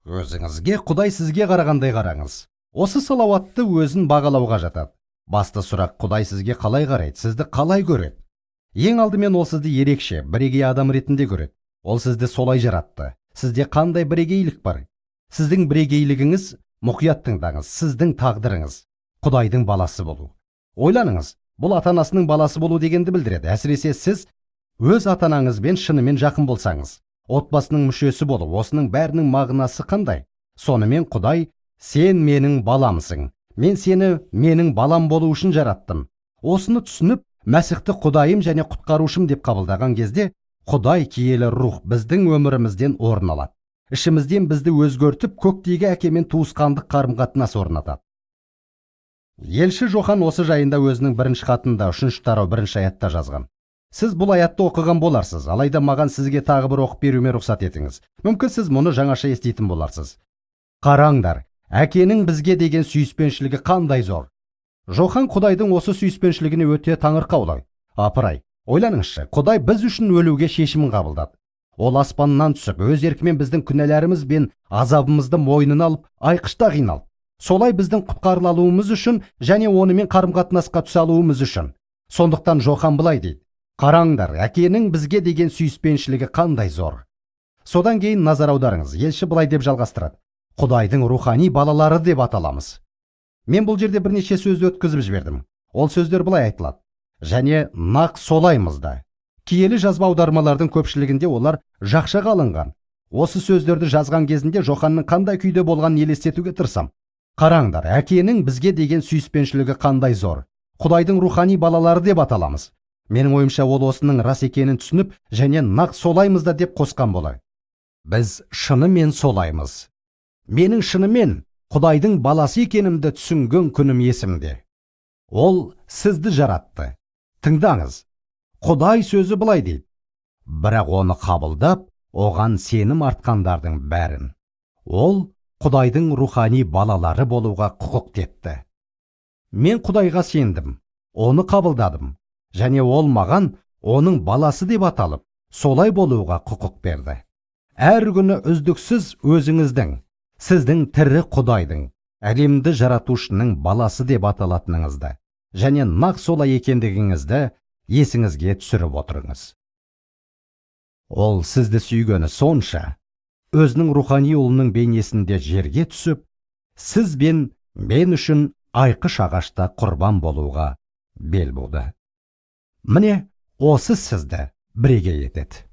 Өзіңізге Құдай сізге қарағандай қараңыз. Осы салауатты өзін бағалауға жатады. Басты сұрақ, Құдай сізге қалай қарайды, сізді қалай көреді? Ең алдымен ол сізді ерекше, бірегей адам ретінде көреді. Ол сізді солай жаратты. Сізде қандай бірегейлік бар? Сіздің бірегейлігіңіз, мұқият тыңдаңыз, сіздің тағдырыңыз Құдайдың баласы болу. Ойланыңыз, бұл ата-анасының баласы болу дегенді білдіреді. Әсіресе сіз өз ата-анаңызбен шынымен жақын болсаңыз, отбасының мүшесі болу, осының бәрінің мағынасы қандай? Сонымен Құдай, сен менің баламсың. Мен сені менің балам болу үшін жараттым. Осыны түсініп, Мәсіхті Құдайым және құтқарушым деп қабылдаған кезде, Құдай киелі рух біздің өмірімізден орын алады. Ішімізден бізді өзгертіп, көктегі әкемен туысқандық қарым-қатынас орнатады. Елші Жохан осы жайында өзінің бірінші хатында 3 тарау 1 аятта жазған. Сіз бұл аятты оқыған боларсыз, алайда маған сізге тағы бір оқып беруіме рұқсат етіңіз. Мүмкін сіз мұны жаңаша еститін боларсыз. Қараңдар, әкенің бізге деген сүйіспеншілігі қандай зор. Жохан Құдайдың осы сүйіспеншілігіне өте таңырқаулы. Апырай, ойланыңызшы, Құдай біз үшін өлуге шешімін қабылдады. Ол аспаннан түсіп, өз еркімен біздің күнәларымыз бен азабымызды мойнына алып, айқышта қиналып, солай біздің құтқарылуымыз үшін және онымен қарым-қатынасқа түсе алуымыз үшін. Сондықтан Жохан былай дейді: қараңдар, әкенің бізге деген сүйіспеншілігі қандай зор. Содан кейін назар аударыңыз, елші былай деп жалғастырады: Құдайдың рухани балалары деп аталамыз. Мен бұл жерде бірнеше сөзді өткізіп жібердім. Ол сөздер былай айтылады: және нақ солаймыз да. Киелі жазба аудармалардың көпшілігінде олар жақшаға алынған. Осы сөздерді жазған кезінде Жоханның қандай күйде болғанын елестетуге тырысам. Қараңдар, әкенің бізге деген сүйіспеншілігі қандай зор. Құдайдың рухани балалары деп аталамыз. Менің ойымша ол осының рас екенін түсініп, және нақ солаймыз да деп қосқан болар. Біз шынымен солаймыз. Менің шынымен Құдайдың баласы екенімді түсінген күнім есімде. Ол сізді жаратты. Тыңдаңыз, Құдай сөзі былай дейді: бірақ оны қабылдап, оған сенім артқандардың бәрін ол Құдайдың рухани балалары болуға құқық тепті. Мен Құдайға сендім, оны қабылдадым, және ол маған оның баласы деп аталып, солай болуға құқық берді. Әр күні үздіксіз өзіңіздің, сіздің тірі Құдайдың, әлемді жаратушының баласы деп аталатыныңызды, және нақ солай екендігіңізді есіңізге түсіріп отырыңыз. Ол сізді сүйгені сонша, өзінің рухани ұлының бейнесінде жерге түсіп, сіз бен мен үшін айқыш ағашта құрбан болуға бел буды. Міне, осы сізді бірегей етеді.